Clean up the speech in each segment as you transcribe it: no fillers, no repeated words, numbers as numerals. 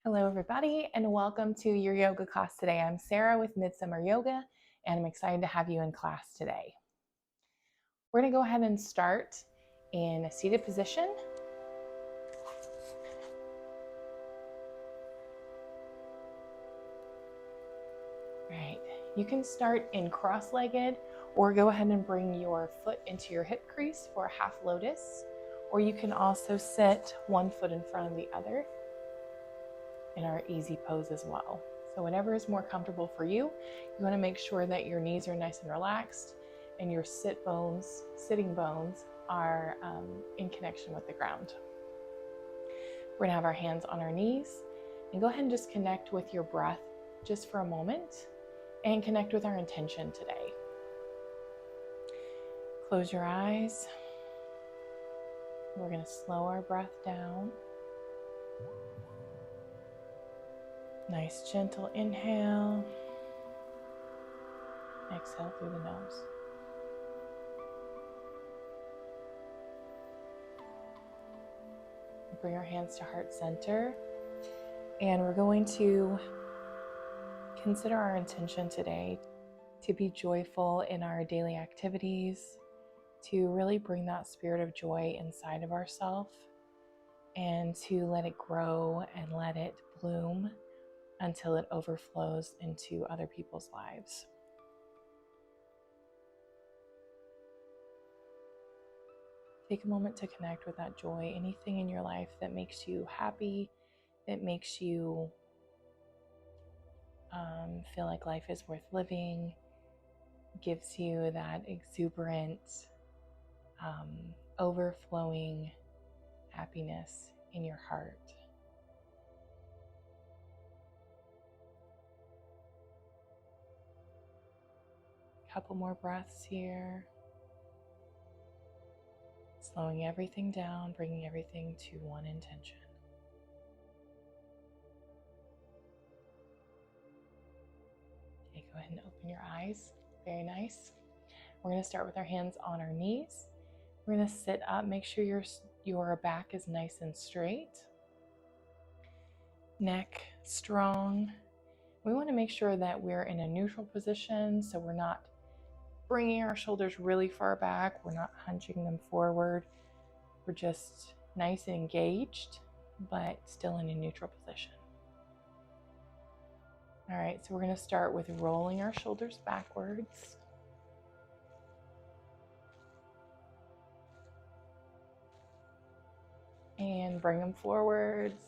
Hello, everybody, and welcome to your yoga class today. I'm Sarah with Midsummer Yoga, and I'm excited to have you in class today. We're going to go ahead and start in a seated position. All right, you can start in cross-legged, or go ahead and bring your foot into your hip crease for a half lotus, or you can also sit one foot in front of the other in our easy pose as well. So whatever is more comfortable for you, you want to make sure that your knees are nice and relaxed and your sitting bones are in connection with the ground. We're gonna have our hands on our knees and go ahead and just connect with your breath just for a moment and connect with our intention today. Close your eyes. We're gonna slow our breath down. Nice gentle inhale. Exhale through the nose. Bring our hands to heart center, and we're going to consider our intention today to be joyful in our daily activities, to really bring that spirit of joy inside of ourselves, and to let it grow and let it bloom until it overflows into other people's lives. Take a moment to connect with that joy. Anything in your life that makes you happy, that makes you feel like life is worth living, gives you that exuberant, overflowing happiness in your heart. Couple more breaths here. Slowing everything down, bringing everything to one intention. Okay, go ahead and open your eyes. Very nice. We're going to start with our hands on our knees. We're going to sit up. Make sure your back is nice and straight. Neck strong. We want to make sure that we're in a neutral position, so we're not bringing our shoulders really far back. We're not hunching them forward. We're just nice and engaged, but still in a neutral position. All right, so we're going to start with rolling our shoulders backwards. And bring them forwards.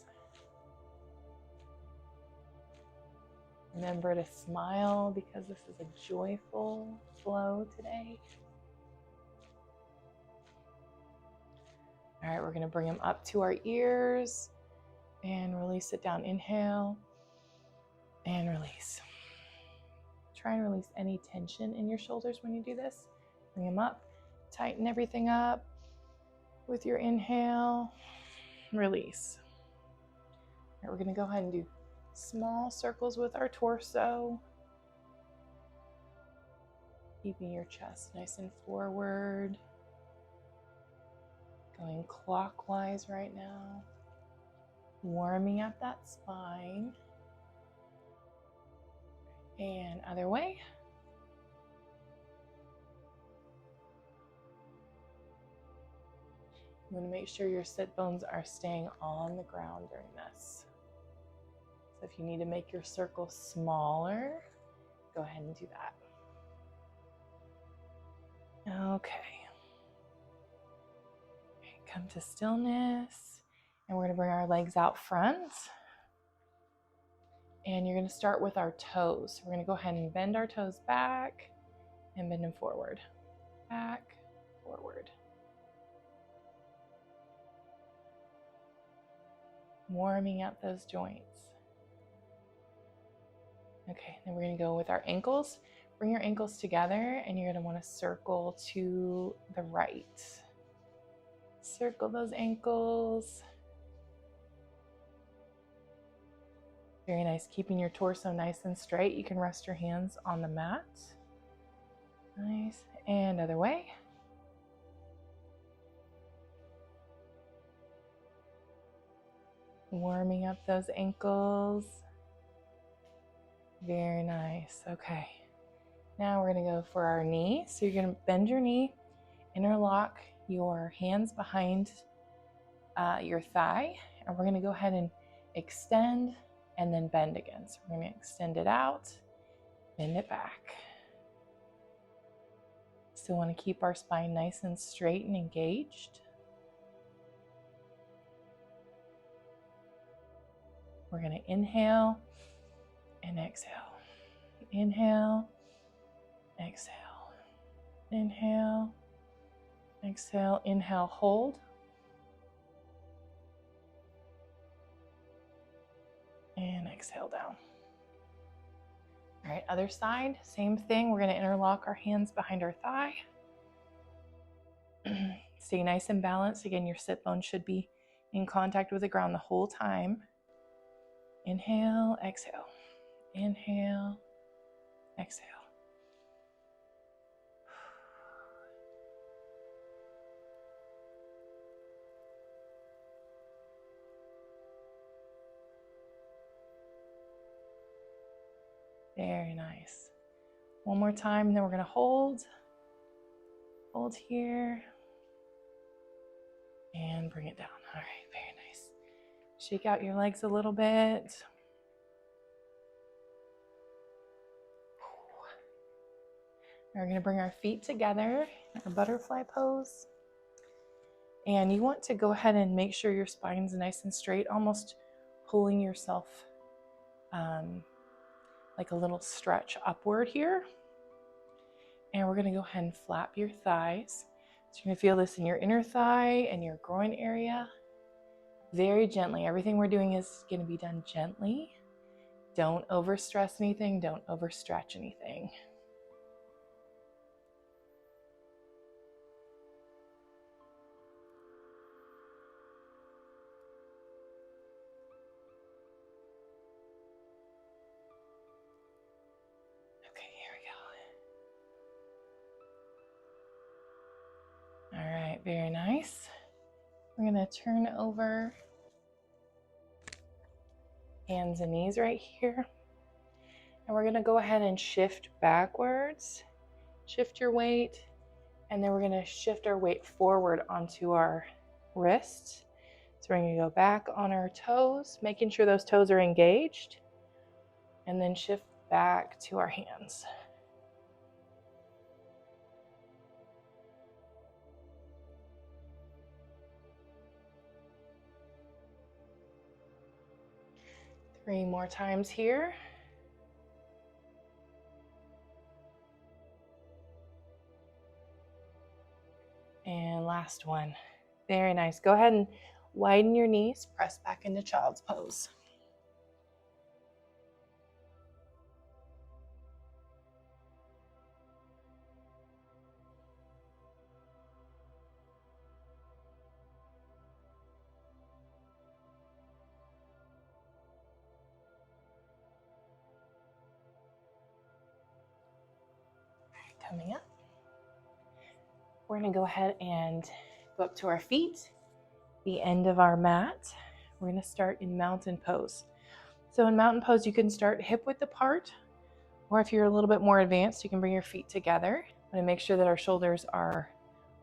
Remember to smile because this is a joyful flow today. All right, we're going to bring them up to our ears and release it down. Inhale and release. Try and release any tension in your shoulders when you do this. Bring them up, tighten everything up with your inhale, release. All right, we're going to go ahead and do small circles with our torso. Keeping your chest nice and forward. Going clockwise right now. Warming up that spine. And other way. You want to make sure your sit bones are staying on the ground during this. So if you need to make your circle smaller, go ahead and do that. Okay. Come to stillness. And we're going to bring our legs out front. And you're going to start with our toes. We're going to go ahead and bend our toes back and bend them forward. Back, forward. Warming up those joints. Okay, then we're going to go with our ankles. Bring your ankles together and you're going to want to circle to the right. Circle those ankles. Very nice. Keeping your torso nice and straight. You can rest your hands on the mat. Nice. And other way. Warming up those ankles. Very nice. Okay. Now we're going to go for our knee. So you're going to bend your knee, interlock your hands behind your thigh, and we're going to go ahead and extend and then bend again. So we're going to extend it out, bend it back. Still want to keep our spine nice and straight and engaged. We're going to inhale and exhale. Inhale, exhale. Inhale, exhale. Inhale, hold. And exhale down. All right, other side, same thing. We're going to interlock our hands behind our thigh. Stay nice and balanced. Again, your sit bone should be in contact with the ground the whole time. Inhale, exhale. Inhale, exhale. Very nice. One more time, and then we're going to hold. Hold here. And bring it down. All right, very nice. Shake out your legs a little bit. We're going to bring our feet together in a butterfly pose. And you want to go ahead and make sure your spine's nice and straight, almost pulling yourself like a little stretch upward here. And we're going to go ahead and flap your thighs. So you're going to feel this in your inner thigh and your groin area. Very gently. Everything we're doing is going to be done gently. Don't overstress anything. Don't overstretch anything. Okay, here we go. All right, very nice. We're going to turn over hands and knees right here. And we're going to go ahead and shift backwards. Shift your weight. And then we're going to shift our weight forward onto our wrists. So we're going to go back on our toes, making sure those toes are engaged. And then shift back to our hands. Three more times here. And last one. Very nice. Go ahead and widen your knees, press back into child's pose. Coming up, we're going to go ahead and go up to our feet, the end of our mat. We're going to start in mountain pose. So in mountain pose, you can start hip width apart, or if you're a little bit more advanced, you can bring your feet together. I'm going to make sure that our shoulders are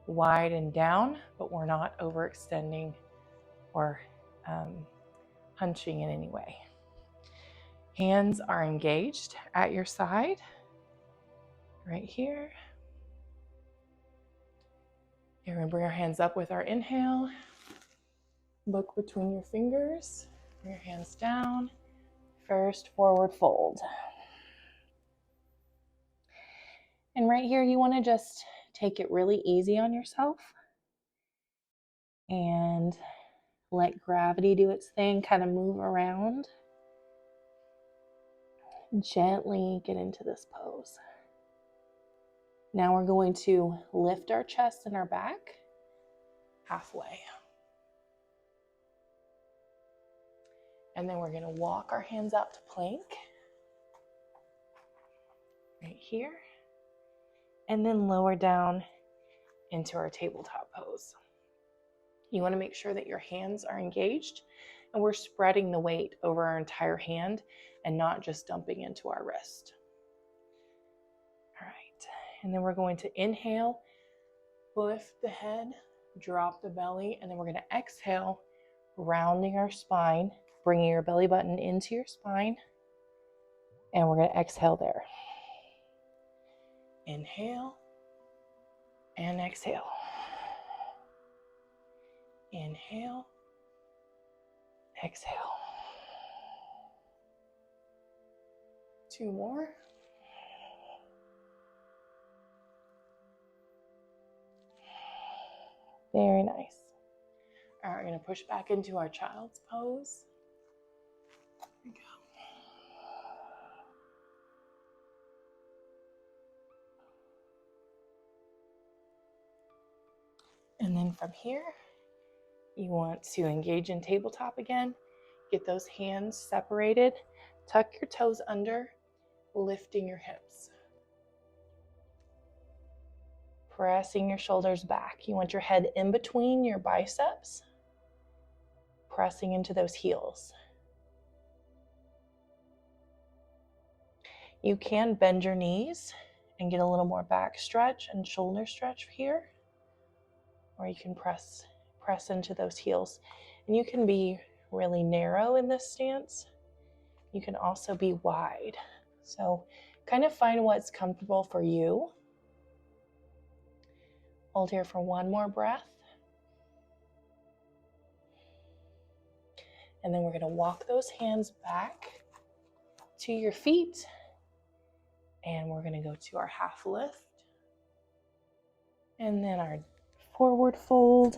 wide and down, but we're not overextending or hunching in any way. Hands are engaged at your side, right here. We're going to bring our hands up with our inhale. Look between your fingers. Bring your hands down. First, forward fold. And right here, you want to just take it really easy on yourself and let gravity do its thing, kind of move around. Gently get into this pose. Now we're going to lift our chest and our back halfway. And then we're going to walk our hands out to plank. Right here. And then lower down into our tabletop pose. You want to make sure that your hands are engaged and we're spreading the weight over our entire hand and not just dumping into our wrist. All right, and then we're going to inhale, lift the head, drop the belly, and then we're going to exhale, rounding our spine, bringing your belly button into your spine, and we're going to exhale there. Inhale and exhale. Inhale, exhale. 2 more. Very nice. All right, we're going to push back into our child's pose. Here we go. And then from here, you want to engage in tabletop again. Get those hands separated. Tuck your toes under, lifting your hips. Pressing your shoulders back. You want your head in between your biceps, pressing into those heels. You can bend your knees and get a little more back stretch and shoulder stretch here, or you can press into those heels. And you can be really narrow in this stance. You can also be wide. So kind of find what's comfortable for you. Hold here for 1 more breath. And then we're going to walk those hands back to your feet. And we're going to go to our half lift. And then our forward fold.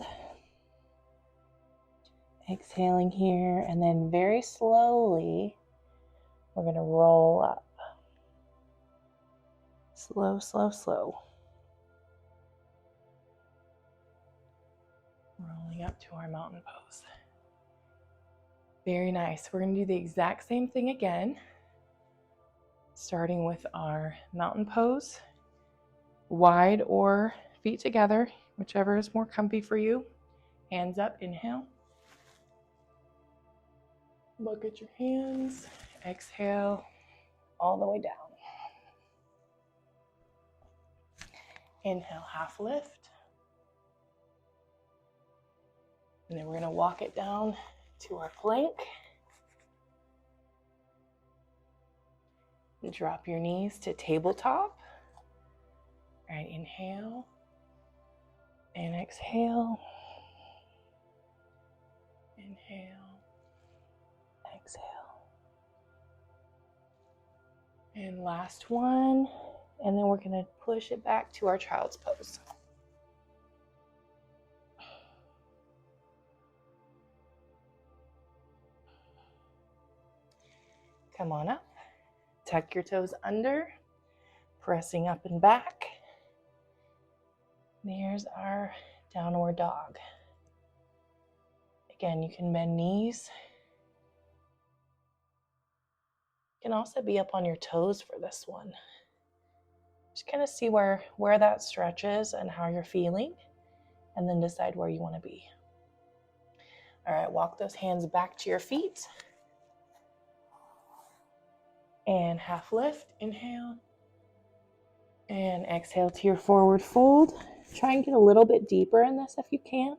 Exhaling here. And then very slowly, we're going to roll up. Slow, slow, slow. Rolling up to our mountain pose. Very nice. We're going to do the exact same thing again. Starting with our mountain pose. Wide or feet together, whichever is more comfy for you. Hands up, inhale. Look at your hands. Exhale all the way down. Inhale, half lift. And then we're going to walk it down to our plank. And drop your knees to tabletop. All right, inhale and exhale. Inhale, exhale. And last one. And then we're going to push it back to our child's pose. Come on up. Tuck your toes under, pressing up and back. There's our downward dog. Again, you can bend knees. You can also be up on your toes for this one. Just kind of see where that stretches and how you're feeling, and then decide where you want to be. All right, walk those hands back to your feet. And half lift, inhale. And exhale to your forward fold. Try and get a little bit deeper in this if you can.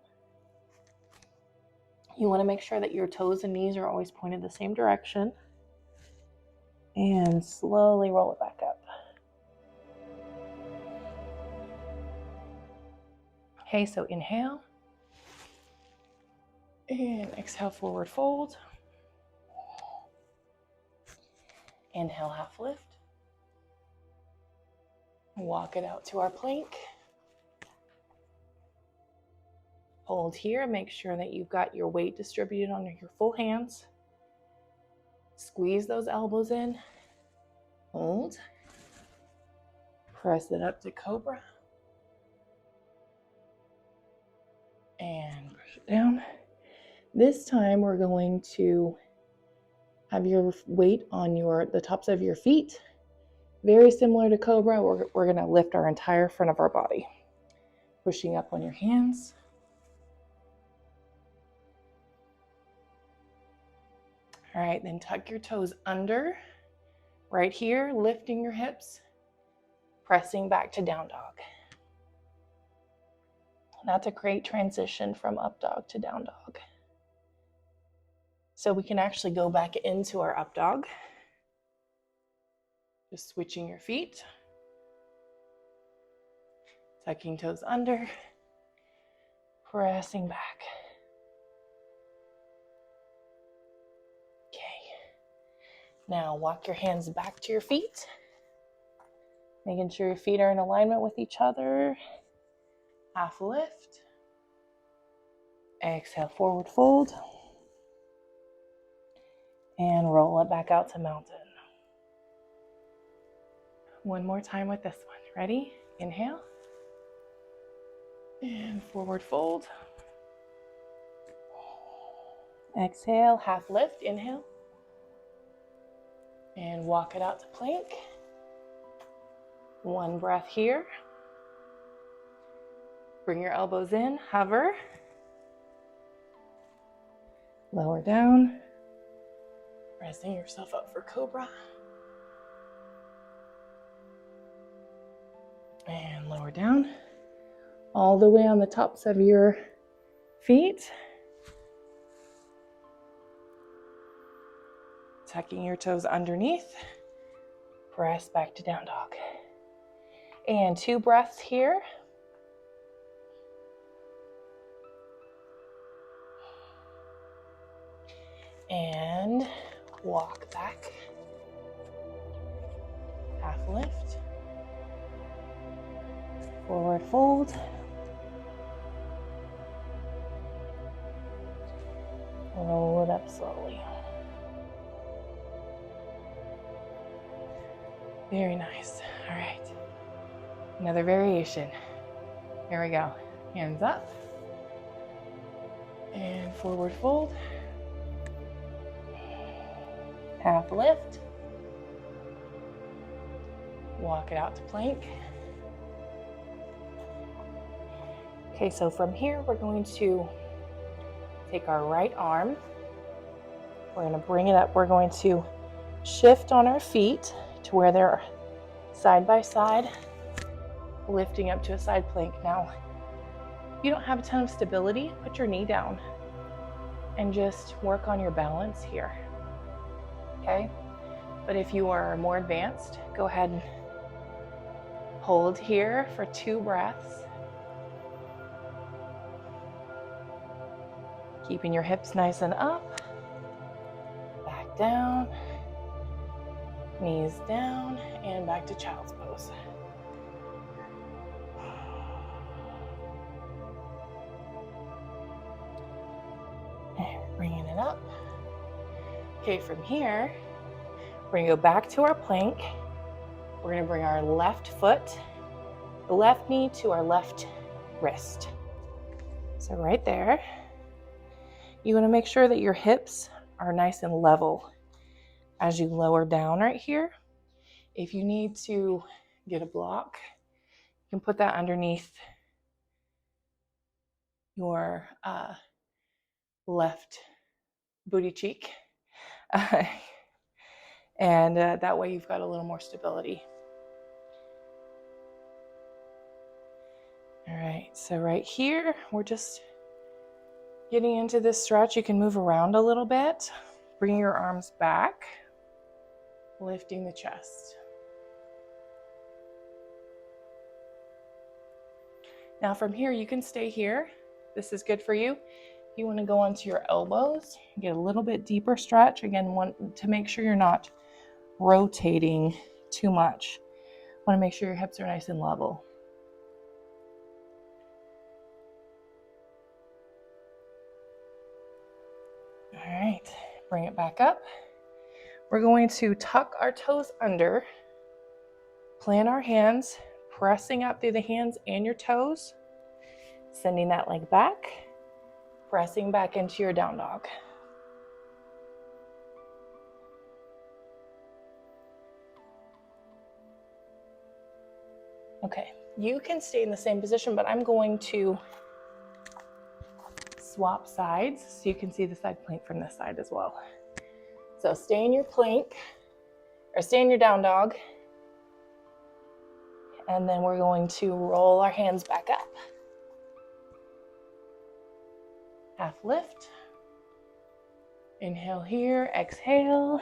You want to make sure that your toes and knees are always pointed the same direction. And slowly roll it back up. Okay, so inhale. And exhale, forward fold. Inhale, half lift. Walk it out to our plank. Hold here. Make sure that you've got your weight distributed on your full hands. Squeeze those elbows in. Hold. Press it up to cobra. And push it down. This time we're going to have your weight on the tops of your feet. Very similar to cobra, we're going to lift our entire front of our body. Pushing up on your hands. All right, then tuck your toes under, right here, lifting your hips, pressing back to down dog. That's a great transition from up dog to down dog. So we can actually go back into our up dog. Just switching your feet. Tucking toes under, pressing back. Okay. Now walk your hands back to your feet, making sure your feet are in alignment with each other. Half lift. Exhale, forward fold. And roll it back out to mountain. One more time with this one. Ready? Inhale. And forward fold. Exhale, half lift, inhale. And walk it out to plank. One breath here. Bring your elbows in, hover. Lower down. Pressing yourself up for cobra. And lower down. All the way on the tops of your feet. Tucking your toes underneath. Press back to down dog. And 2 breaths here. And walk back. Half lift. Forward fold. Roll it up slowly. Very nice. All right. Another variation. Here we go. Hands up. And forward fold. Half lift. Walk it out to plank. Okay, so from here, we're going to take our right arm. We're going to bring it up. We're going to shift on our feet to where they're side by side, lifting up to a side plank. Now, if you don't have a ton of stability, put your knee down and just work on your balance here. Okay? But if you are more advanced, go ahead and hold here for 2 breaths. Keeping your hips nice and up. Back down. Knees down and back to child's pose. And bringing it up. Okay, from here, we're going to go back to our plank. We're going to bring our left foot, the left knee to our left wrist. So right there, you want to make sure that your hips are nice and level as you lower down right here. If you need to get a block, you can put that underneath your left booty cheek. And that way you've got a little more stability. All right, so right here, we're just getting into this stretch. You can move around a little bit. Bring your arms back, lifting the chest. Now from here, you can stay here. This is good for you. If you want to go onto your elbows, get a little bit deeper stretch. Again, want to make sure you're not rotating too much. Want to make sure your hips are nice and level. All right, bring it back up. We're going to tuck our toes under, plant our hands, pressing up through the hands and your toes, sending that leg back, pressing back into your down dog. Okay, you can stay in the same position, but I'm going to swap sides so you can see the side plank from this side as well. So stay in your plank, or stay in your down dog. And then we're going to roll our hands back up. Half lift. Inhale here, exhale.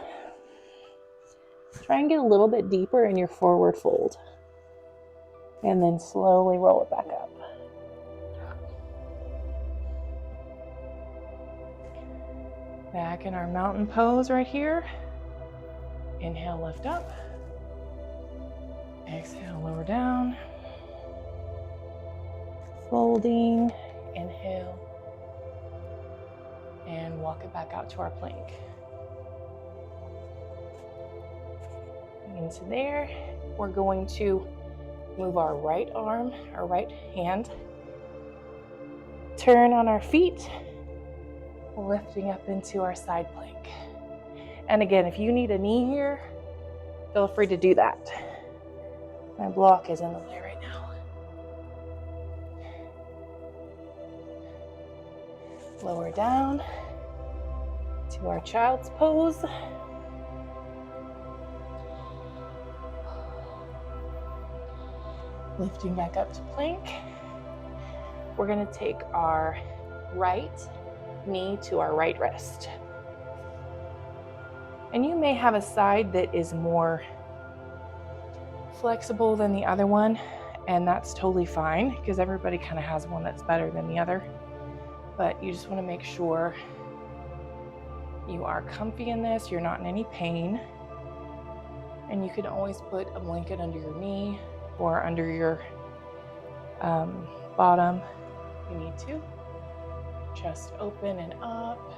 Try and get a little bit deeper in your forward fold. And then slowly roll it back up. Back in our mountain pose right here. Inhale, lift up. Exhale, lower down. Folding, inhale. And walk it back out to our plank. Into there, we're going to move our right arm, our right hand, turn on our feet, lifting up into our side plank. And again, if you need a knee here, feel free to do that. My block is in the way right now. Lower down to our child's pose. Lifting back up to plank. We're going to take our right knee to our right wrist. And you may have a side that is more flexible than the other one, and that's totally fine because everybody kind of has one that's better than the other. But you just want to make sure you are comfy in this, you're not in any pain. And you can always put a blanket under your knee or under your bottom if you need to. Chest open and up.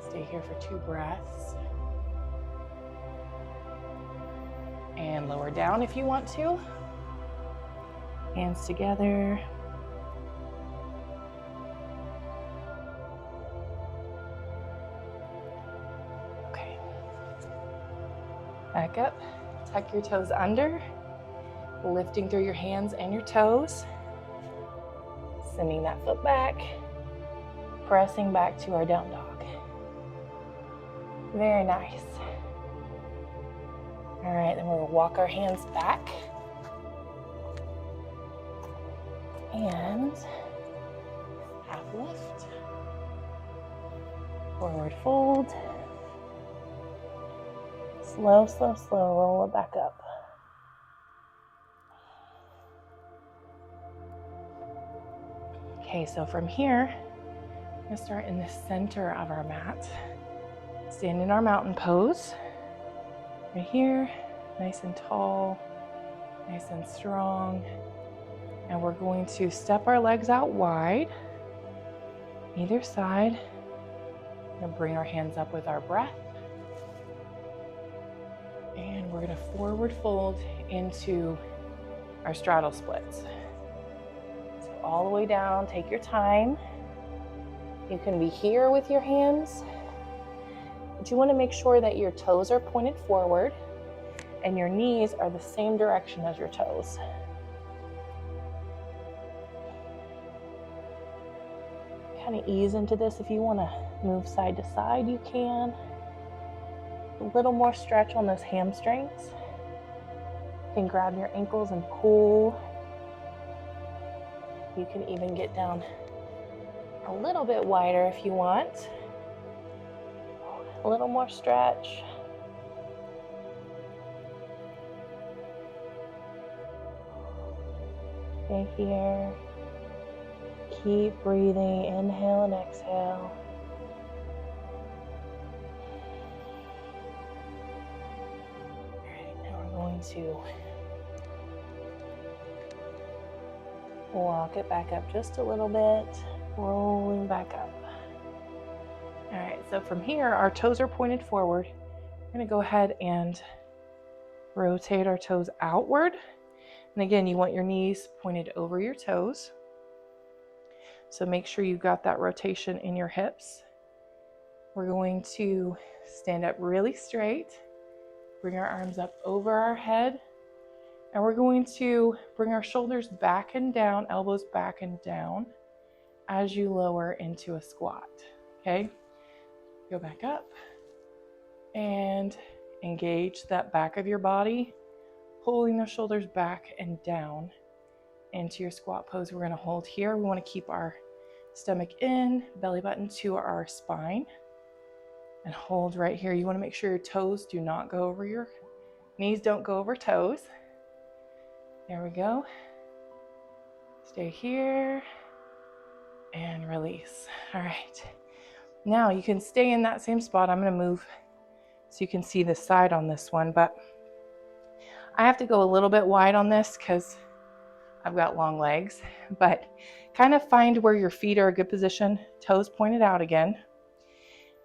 Stay here for 2 breaths. And lower down if you want to. Hands together. Okay. Back up. Tuck your toes under. Lifting through your hands and your toes. Sending that foot back. Pressing back to our down dog. Very nice. All right, then we'll walk our hands back. And half lift. Forward fold. Slow, slow, slow, roll it back up. Okay, so from here, we're gonna start in the center of our mat. Stand in our mountain pose. Right here, nice and tall, nice and strong. And we're going to step our legs out wide, either side. We're gonna bring our hands up with our breath. And we're gonna forward fold into our straddle splits. So all the way down, take your time. You can be here with your hands, but you wanna make sure that your toes are pointed forward and your knees are the same direction as your toes. Kind of ease into this. If you wanna move side to side, you can. A little more stretch on those hamstrings. You can grab your ankles and pull. You can even get down a little bit wider if you want. A little more stretch. Stay here. Keep breathing. Inhale and exhale. To walk it back up just a little bit, rolling back up. All right, so from here, our toes are pointed forward. We're gonna go ahead and rotate our toes outward. And again, you want your knees pointed over your toes. So make sure you've got that rotation in your hips. We're going to stand up really straight. Bring our arms up over our head, and we're going to bring our shoulders back and down, elbows back and down as you lower into a squat, okay? Go back up, And engage that back of your body, pulling the shoulders back and down into your squat pose. We're going to hold here. We want to keep our stomach in, belly button to our spine, and hold right here. You want to make sure your toes do not go over your knees, don't go over toes. There we go. Stay here and release. All right. Now you can stay in that same spot. I'm going to move so you can see the side on this one, but I have to go a little bit wide on this because I've got long legs, but kind of find where your feet are a good position, toes pointed out again.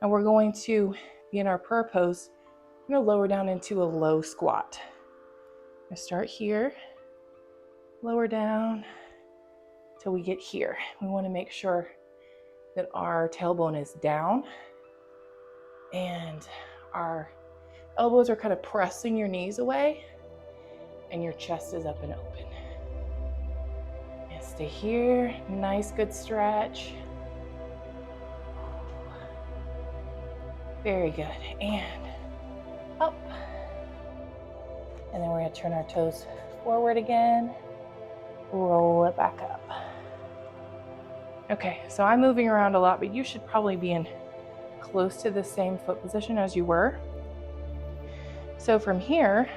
And we're going to be in our prayer pose. I'm going to lower down into a low squat. I'm going to start here, lower down till we get here. We want to make sure that our tailbone is down and our elbows are kind of pressing your knees away and your chest is up and open. And stay here, nice good stretch. Very good, and up. And then we're gonna turn our toes forward again, roll it back up. Okay, so I'm moving around a lot, but you should probably be in close to the same foot position as you were. So from here,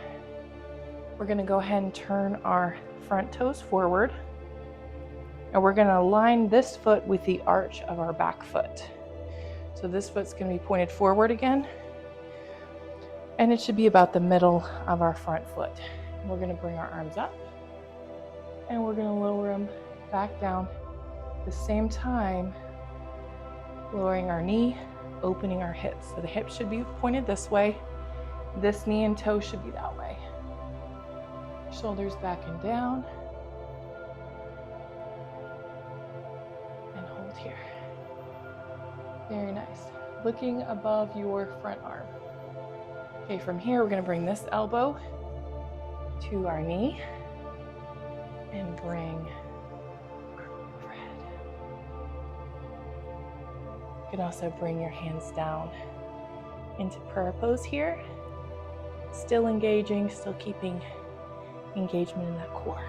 we're gonna go ahead and turn our front toes forward, and we're gonna align this foot with the arch of our back foot. So this foot's gonna be pointed forward again, and it should be about the middle of our front foot. We're gonna bring our arms up, and we're gonna lower them back down. At the same time, lowering our knee, opening our hips. So the hips should be pointed this way. This knee and toe should be that way. Shoulders back and down. And hold here. Very nice. Looking above your front arm. Okay, from here, we're gonna bring this elbow to our knee and bring arm overhead. You can also bring your hands down into prayer pose here. Still engaging, still keeping engagement in that core.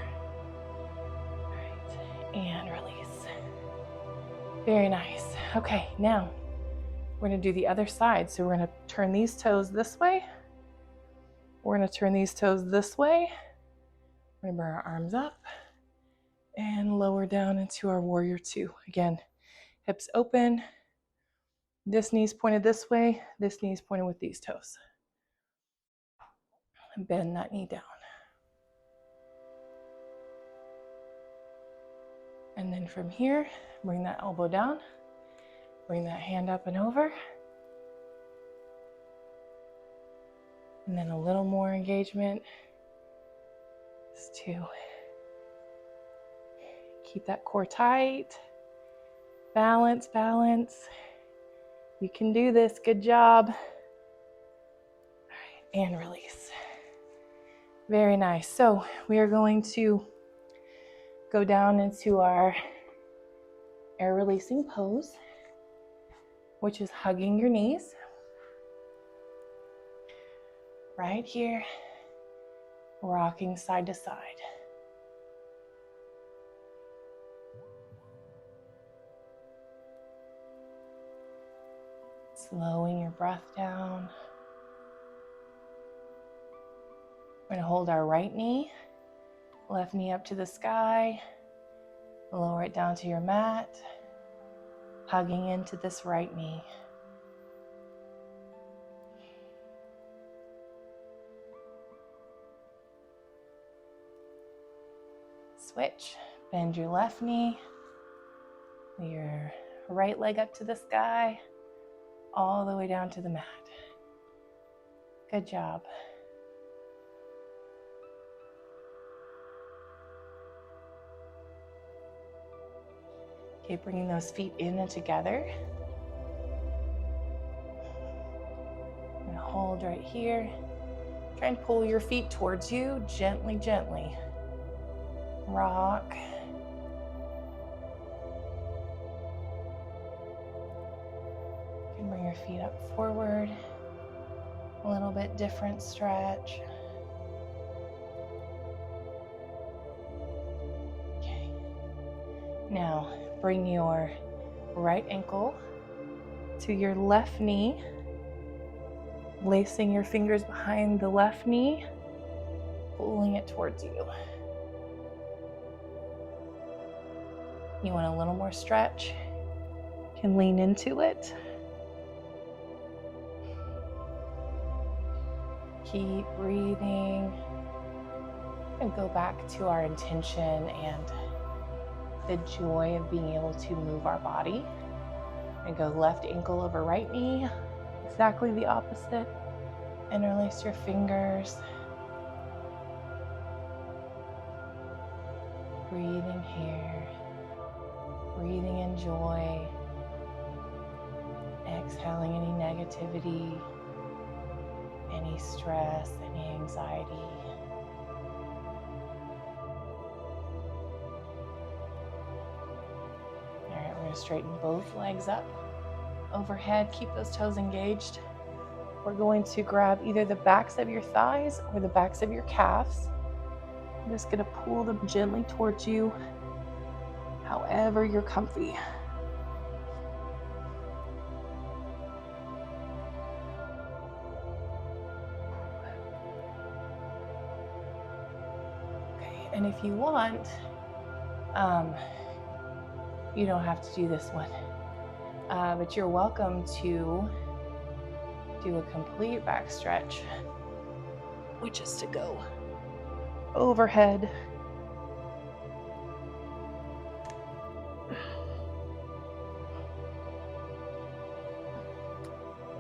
All right, and release. Very nice. Okay, now we're gonna do the other side. So we're gonna turn these toes this way. We're gonna turn these toes this way. We're gonna bring our arms up and lower down into our warrior two. Again, hips open. This knee's pointed this way. This knee's pointed with these toes. And bend that knee down. And then from here, bring that elbow down. Bring that hand up and over. And then a little more engagement. Just to keep that core tight. Balance, balance. You can do this, good job. All right, and release. Very nice. So we are going to go down into our air releasing pose, which is hugging your knees. Right here, rocking side to side. Slowing your breath down. We're going to hold our right knee, left knee up to the sky, lower it down to your mat, hugging into this right knee. Switch, bend your left knee, your right leg up to the sky, all the way down to the mat. Good job. Okay, bringing those feet in and together. I'm gonna hold right here. Try and pull your feet towards you, gently, gently. Rock. You can bring your feet up forward. A little bit different stretch. Okay. Now bring your right ankle to your left knee, lacing your fingers behind the left knee, pulling it towards you. You want a little more stretch? You can lean into it. Keep breathing. And go back to our intention and the joy of being able to move our body. And go left ankle over right knee, exactly the opposite. Interlace your fingers. Breathing here. Breathing in joy. Exhaling any negativity, any stress, any anxiety. All right, we're going to straighten both legs up overhead. Keep those toes engaged. We're going to grab either the backs of your thighs or the backs of your calves. I'm just going to pull them gently towards you, however you're comfy. Okay, and if you want, you don't have to do this one, but you're welcome to do a complete back stretch, which is to go overhead,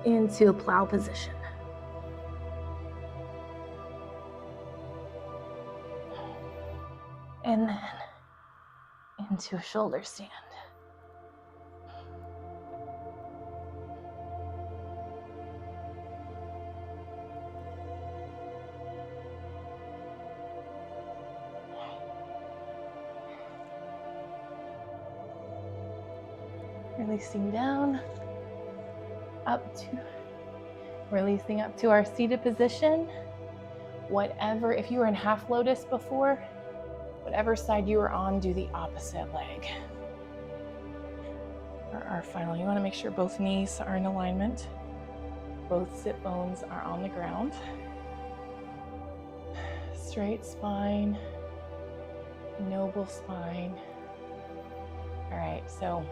into a plow position. And then into a shoulder stand. Releasing down, releasing up to our seated position. Whatever, if you were in half lotus before, whatever side you were on, do the opposite leg. For our final, you want to make sure both knees are in alignment. Both sit bones are on the ground. Straight spine, noble spine. All right, so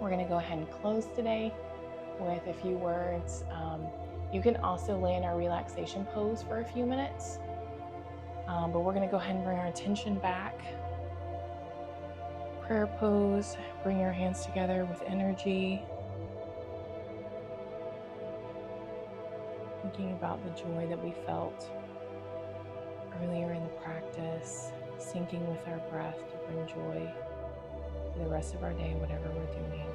we're going to go ahead and close today with a few words. You can also lay in our relaxation pose for a few minutes, but we're going to go ahead and bring our attention back. Prayer pose, bring your hands together with energy. Thinking about the joy that we felt earlier in the practice, syncing with our breath to bring joy for the rest of our day, whatever we're doing.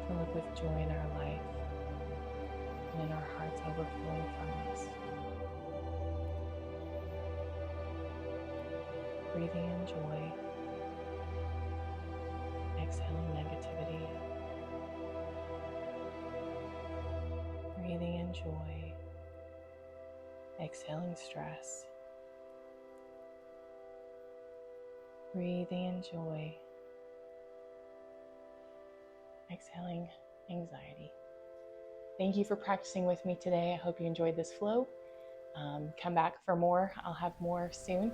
Fill it with joy in our life and in our hearts overflowing from us. Breathing in joy, exhaling negativity. Breathing in joy, exhaling stress. Breathing in joy, exhaling anxiety. Thank you for practicing with me today. I hope you enjoyed this flow. Come back for more. I'll have more soon.